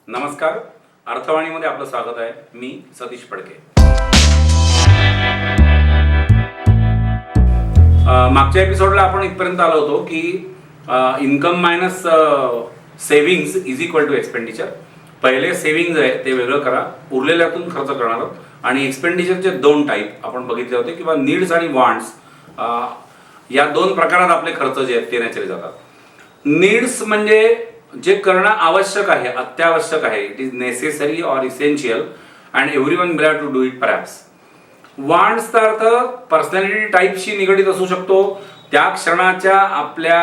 नमस्कार. अर्थवाणीमध्ये आपलं स्वागत आहे. मी सतीश फडके. मागच्या एपिसोडला आपण इथपर्यंत आलो होतो की income minus savings is equal to expenditure. पहिले सेव्हिंग्ज आहे ते वेगळं करा, उरलेल्यातून खर्च करणार आहोत. आणि एक्सपेंडिचरचे दोन टाईप आपण बघितले होते किंवा नीड्स आणि वॉन्ट्स, या दोन प्रकारात आपले खर्च जे आहेत ते नॅचरली जातात. नीड्स म्हणजे जे करणं आवश्यक आहे, अत्यावश्यक आहे, it is necessary or essential and everyone will have to do it perhaps. वॉन्ट्सचा अर्थ पर्सनॅलिटी टाईपशी निगडीत असू शकतो. त्या क्षणाच्या आपल्या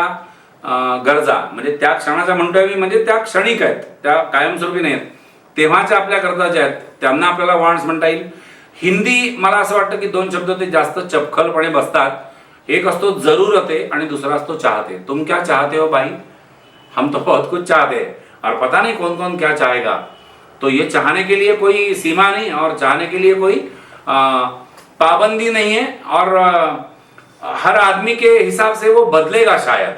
गरजा, म्हणजे त्या क्षणाच्या म्हणतोय मी, म्हणजे त्या क्षणिक आहेत, त्या कायमस्वरूपी नाही आहेत. तेव्हाच्या आपल्या गरजा ज्या आहेत त्यांना आपल्याला वॉन्ट्स म्हणता येईल. हिंदी मला असं वाटतं की दोन शब्द ते जास्त चपखलपणे बसतात. एक असतो जरूरते आणि दुसरा असतो चाहते. तुम क्या चाहते हो भाई? हम तो बहुत कुछ चाहते हैं और पता नहीं कौन कौन क्या चाहेगा. तो ये चाहने के लिए कोई सीमा नहीं और चाहने के लिए कोई पाबंदी नहीं है और हर आदमी के हिसाब से वो बदलेगा शायद.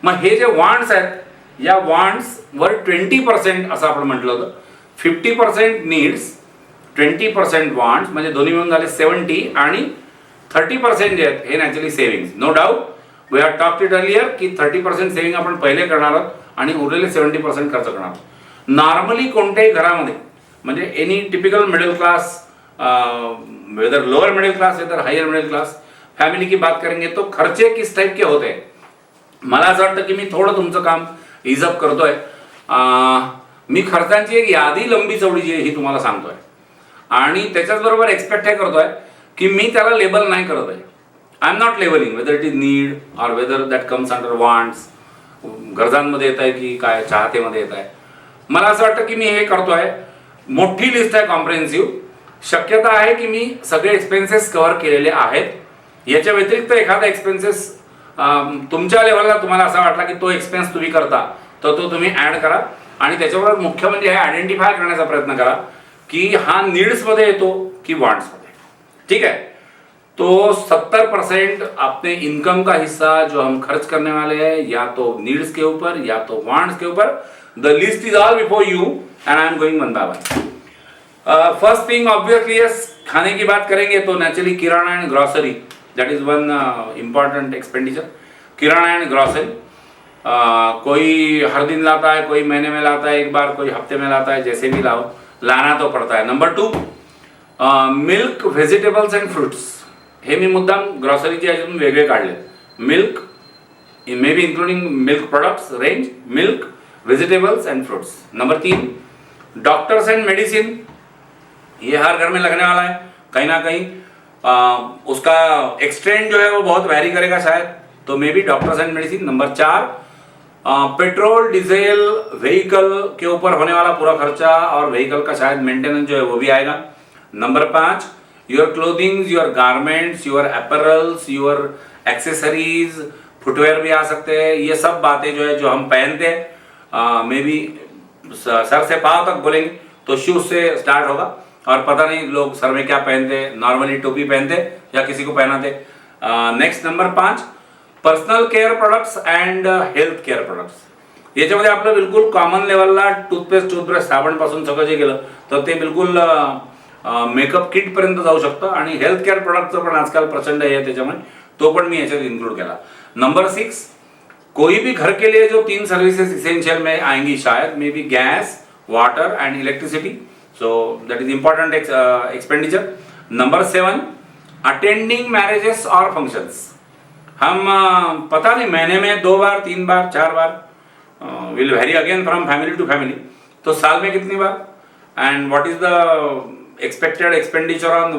मग हे जे वॉन्ट्स आहेत, या वॉन्ट्स वर 20% असं आपण म्हटलं होतं. 50% नीड्स, 20% वॉन्ट्स, म्हणजे दोन्ही मिळून झाले 70, आणि 30% जे आहेत हे naturally savings. No doubt we have talked it earlier की 30% सेव्हिंग आपण पहिले करणार आहोत आणि उरलेले 70% खर्च करणार आहोत. नॉर्मली कोणत्याही घरामध्ये, म्हणजे any typical middle class, whether lower middle class whether higher middle class family की बात करेंगे तो खर्चे किस टाइप के होते हैं. मला असं वाटतं की मी थोडं तुमचं काम इजअप करतोय. मी खर्चांची एक यादी लंबी चौडी जी आहे ही तुम्हाला सांगतोय आणि त्याच्याचबरोबर एक्सपेक्ट हे करतोय की मी त्याला लेबल नाही करत आहे. I am not labelling whether it is need or whether that comes under wants. गरजांमध्ये येत आहे की काय चाहतेमध्ये येत आहे. मला असं वाटतं की मी हे करतोय. मोठी लिस्ट आहे, कॉम्प्रिहेन्सिव्ह. शक्यता आहे की मी सगळे एक्सपेन्सेस कव्हर केलेले आहेत. याच्या व्यतिरिक्त एखादा एक्सपेन्सेस तुमच्या लेवलला तुम्हाला असा वाटला की तो एक्सपेन्स तुम्ही करता तर तो तुम्ही ॲड करा. आणि त्याच्याबरोबर मुख्य म्हणजे हे आयडेंटिफाय करण्याचा प्रयत्न करा की हा नीड्समध्ये येतो की वॉन्ट्समध्ये. ठीक है, तो 70% अपने इनकम का हिस्सा जो हम खर्च करने वाले हैं, या तो नीड्स के ऊपर या तो वांट्स के ऊपर. The list is all before you and I am going one by one. First thing obviously yes, खाने की बात करेंगे तो naturally kirana and grocery, that is one important expenditure. Kirana and grocery, कोई हर दिन लाता है, कोई महीने में लाता है एक बार, कोई हफ्ते में लाता है, जैसे भी लाओ लाना तो पड़ता है. Number 2, milk, vegetables and fruits. हे मी मुद्दाम ग्रॉसरीचे याच्यातून वेगळे काढले. Milk may be including milk products range, milk, vegetables and fruits. Number 3, doctors and medicine. ये हर घर में लगने वाला है कहीं ना कहीं. उसका एक्सटेंड जो है वो बहुत वैरी करेगा शायद, तो may be doctors and medicine. Number 4, petrol, diesel, vehicle के ऊपर होने वाला पूरा खर्चा और व्हीकल का शायद मेंटेनेंस जो है वो भी आएगा. Number 5, your clothings, your garments, your apparels, your accessories, footwear भी आ सकते हैं. ये सब बातें जो है जो हम पहनते हैं, मे बी सर से पाँव तक बोलेंगे तो शूज से स्टार्ट होगा. और पता नहीं लोग सर में क्या पहनते हैं, नॉर्मली टोपी पहनते या किसी को पहनाते. Next number 5, personal care products and health care products. याच्यामध्ये आपलं बिलकुल कॉमन लेवलला टूथब्रश, साबणपासून सगळं जे गेलं तर ते बिलकुल मेकअप किटपर्यंत जाऊ शकतं. आणि हेल्थ केअर प्रोडक्टचं पण आजकाल प्रचंड आहे, त्याच्यामुळे तो पण मी याच्यात इन्क्लूड केला. नंबर 6, कोई भी घर के लिए जो 3 सर्विसेज इसेंशियल में आएंगी शायद, may be gas, water and electricity. So that is important expenditure. Number 7, attending marriages और फंक्शंस. हम पता नहीं महीने में 2 बार, 3 बार, 4 बार, will vary again from family to family. तो साल में कितनी बार, and what is the expected expenditure on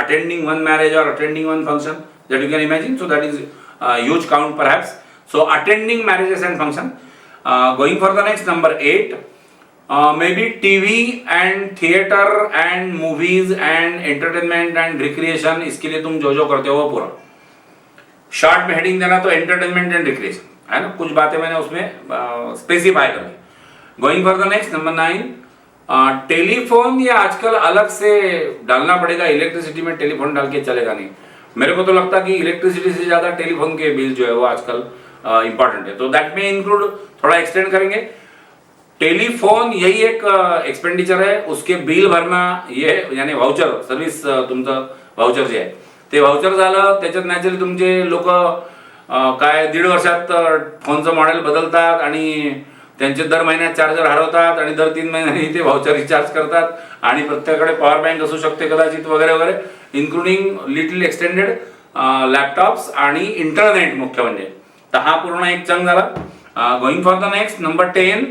attending one marriage or attending one function that you can imagine. So that is a huge count perhaps. So attending marriages and function. Going for the next, number 8, maybe TV and theater and movies and entertainment and recreation. इसके लिए तुम जो जो करते हो वो पूरा short में हेडिंग देना तो एंटरटेनमेंट एंड रिक्रिएशन है ना. कुछ बातें मैंने उसमें स्पेसिफाई कर दी. Going for the next, number 9, telephone. ये आजकल अलग से डालना पड़ेगा. इलेक्ट्रिसिटी में टेलीफोन डाल के चलेगा नहीं. मेरे को तो लगता है कि इलेक्ट्रिसिटी से ज़्यादा टेलीफोन के बिल जो है वो आजकल इंपॉर्टेंट है. तो दैट में इंक्लूड, थोड़ा एक्सटेंड करेंगे. टेलिफोन यही एक एक्सपेंडिचर आहे. उसके बिल भरणं ये यानी व्हाउचर सर्व्हिस, तुमचं व्हाउचर जे आहे ते व्हाउचर झालं. त्याच्यात नॅचरली तुमचे लोक काय 1.5 वर्षात फोनचं मॉडेल बदलतात आणि त्यांचे दर महिन्यात चार्जर हरवतात आणि दर 3 महिन्यांनी ते व्हाउचर रिचार्ज करतात आणि प्रत्येकाकडे पॉवर बँक असू शकते कदाचित वगैरे वगैरे, इन्क्लुडिंग लिटिल एक्सटेंडेड लॅपटॉप्स आणि इंटरनेट मुख्य म्हणजे. तर हा पूर्ण एक चंग झाला. Going for the next, number 10,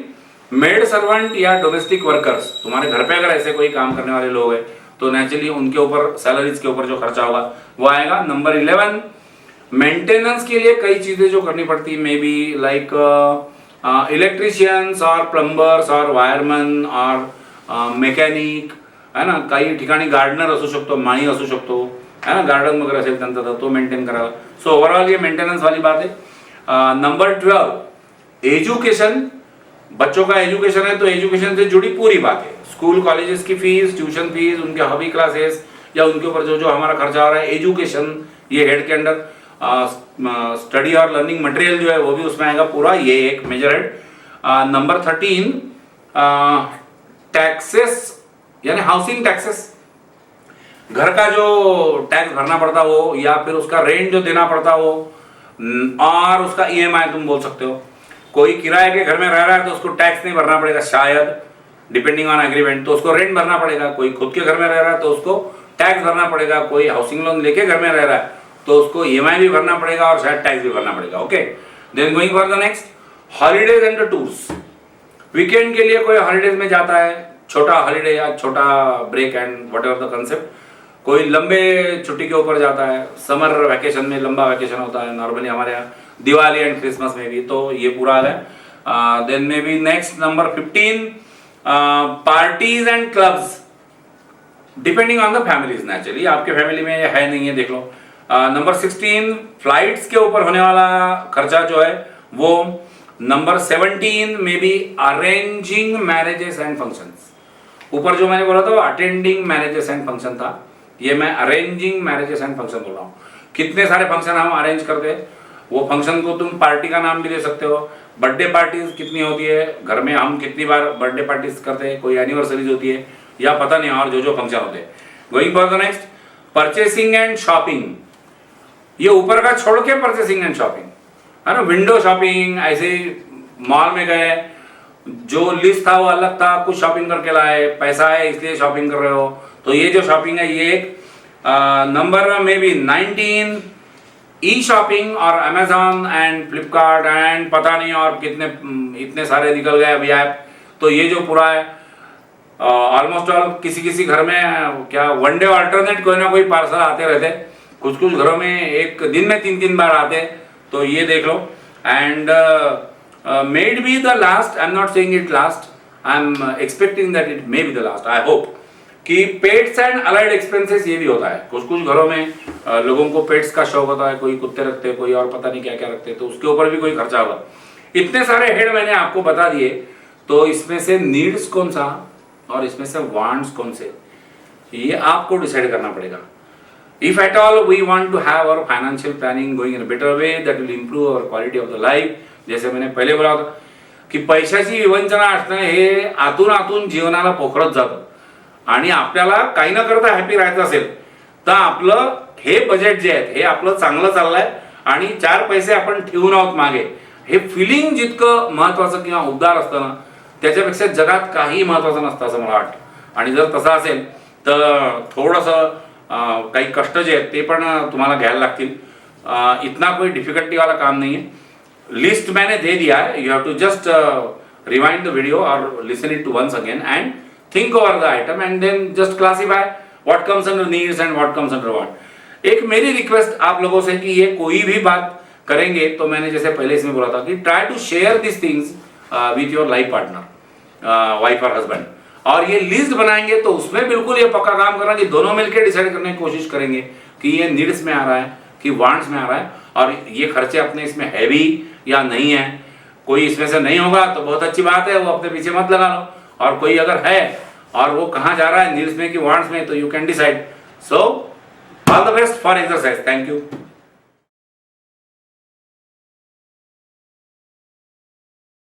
maid servant या डोमेस्टिक वर्कर्स. तुम्हारे घर पे अगर ऐसे कोई काम करने वाले लोग हैं तो नेचुरली उनके ऊपर सैलरीज के ऊपर जो खर्चा होगा वो आएगा. नंबर 11, मेंटेनेंस के लिए कई चीजें जो करनी पड़ती, मे बी लाइक इलेक्ट्रिशियन्स और प्लंबर्स और वायरमन और मैकॅनिक है ना. काही ठिकाणी गार्डनर असू शकतो, माळी असू शकतो है ना, गार्डन वगैरे असेल त्यांचा तर तो मेंटेन करावा. सो ओवरऑल ये मेंटेनेंस वाली बात है. Number 12, education. बच्चों का एजुकेशन है तो एजुकेशन से जुड़ी पूरी बात है. स्कूल कॉलेजेस की फीस, ट्यूशन फीस, उनके हॉबी क्लासेस या उनके ऊपर जो जो हमारा खर्चा हो रहा है, एजुकेशन ये हेड के अंडर. स्टडी और लर्निंग मटेरियल जो है वो भी उसमें आएगा पूरा, ये एक मेजर हेड. नंबर 13, टैक्सेस यानी हाउसिंग टैक्सेस. घर का जो टैक्स भरना पड़ता हो या फिर उसका रेंट जो देना पड़ता हो और उसका ईएमआई तुम बोल सकते हो. कोई किराए के घर में रह रहा है तो उसको टैक्स नहीं भरना पड़ेगा शायद, डिपेंडिंग ऑन एग्रीमेंट, तो उसको रेंट भरना पड़ेगा. कोई खुद के घर में रह रहा है तो उसको टैक्स भरना पड़ेगा. कोई हाउसिंग लोन लेके घर में रह रहा है तो उसको ईएमआई भी भरना पड़ेगा और शायद टैक्स भी भरना पड़ेगा. Okay, then going for the next, holidays and tours. Weekend के लिए कोई हॉलीडेज में जाता है, छोटा हॉलीडे या छोटा break and whatever the concept. कोई लंबे छुट्टी के ऊपर जाता है, समर वैकेशन में लंबा वैकेशन होता है नॉर्मली हमारे यहाँ, दिवाली एंड क्रिसमस में भी, तो ये पूरा आ गया. Then may be next number 15, parties and clubs depending on the families. Naturally आपके फैमिली में है नहीं है, देख लो. नंबर 16, फ्लाइट्स के ऊपर होने वाला खर्चा जो है वो. Number 17 may be arranging marriages and functions. ऊपर जो मैंने बोला था वो अटेंडिंग मैरिजेस एंड फंक्शन था, ये मैं अरेंजिंग मैरिजेस एंड फंक्शन बोल रहा हूँ. कितने सारे फंक्शन हम अरेंज करते हैं, वो फंक्शन को तुम पार्टी का नाम भी दे सकते हो. बर्थडे पार्टीज कितनी होती है घर में, हम कितनी बार बर्थडे पार्टीज करते हैं, कोई एनिवर्सरीज होती है या पता नहीं और जो जो फंक्शन होते हैं. Going for the next, purchasing and shopping. ये ऊपर का छोड़ के परचेसिंग एंड शॉपिंग है ना. विंडो शॉपिंग, ऐसे मॉल में गए, जो लिस्ट था वो अलग था, कुछ शॉपिंग करके लाए, पैसा है इसलिए शॉपिंग कर रहे हो, तो ये जो शॉपिंग है ये एक. नंबर में भी 19, ई शॉपिंग और अमेजॉन एंड फ्लिपकार्ट एंड पता नहीं और कितने इतने सारे निकल गए अभी ऐप. तो ये जो पूरा है ऑलमोस्ट ऑल किसी किसी घर में क्या वन डे अल्टरनेट कोई ना कोई पार्सल आते रहते, कुछ कुछ घरों में एक दिन में 3-3 बार आते. तो ये देख लो. And may be the last, I am not saying it last, I am expecting that it may be the last, I hope. कि पेट्स एंड अलाइड एक्सपेंसेस ये भी होता है. कुछ कुछ घरों में लोगों को पेट्स का शौक होता है, कोई कुत्ते रखते हैं, कोई और पता नहीं क्या क्या रखते हैं, तो उसके ऊपर भी कोई खर्चा होगा. इतने सारे हेड मैंने आपको बता दिए. तो इसमें से नीड्स कौन सा और इसमें से वांट्स कौन से, ये आपको डिसाइड करना पड़ेगा. If at all we want to have our financial planning going in a better way that will improve our quality of the life, जैसे मैंने पहिले बोला होता की पैशाची विवंचना असणं हे आतून आतून जीवनाला पोखरत जातं आणि आपल्याला काही न करता हॅपी राहायचं असेल तर आपलं हे बजेट जे आहे हे आपलं चांगलं चाललंय आणि 4 पैसे आपण ठेवून आहोत मागे, हे फिलिंग जितकं महत्त्वाचं किंवा उबदार असतं ना त्याच्यापेक्षा जगात काही महत्त्वाचं नसतं असं मला वाटतं. आणि जर तसं असेल तर थोडंसं काही कष्ट जे आहेत ते पण तुम्हाला घ्यायला लागतील. इतना कोई डिफिकल्टी वाला काम नहीं है. लिस्ट मैंने दे दिया है, you have to just rewind the video और listen it once again and think over the item and then just classify what comes under needs and what comes under want. एक मेरी रिक्वेस्ट आप लोगों से कि ये कोई भी बात करेंगे तो मैंने जैसे पहले इसमें बोला था कि try to share this things with your life partner, wife और हस्बैंड, और ये लिस्ट बनाएंगे तो उसमें बिल्कुल ये पक्का काम करना कि दोनों मिलकर डिसाइड करने की कोशिश करेंगे कि ये नीड्स में आ रहा है कि वांट्स में आ रहा है और ये खर्चे अपने इसमें है भी या नहीं है. कोई इसमें से नहीं होगा तो बहुत अच्छी बात है, वो अपने पीछे मत लगा लो, और कोई अगर है और वो कहाँ जा रहा है नीड्स में कि वांट्स में, तो you can decide. So all the best for exercise. Thank you.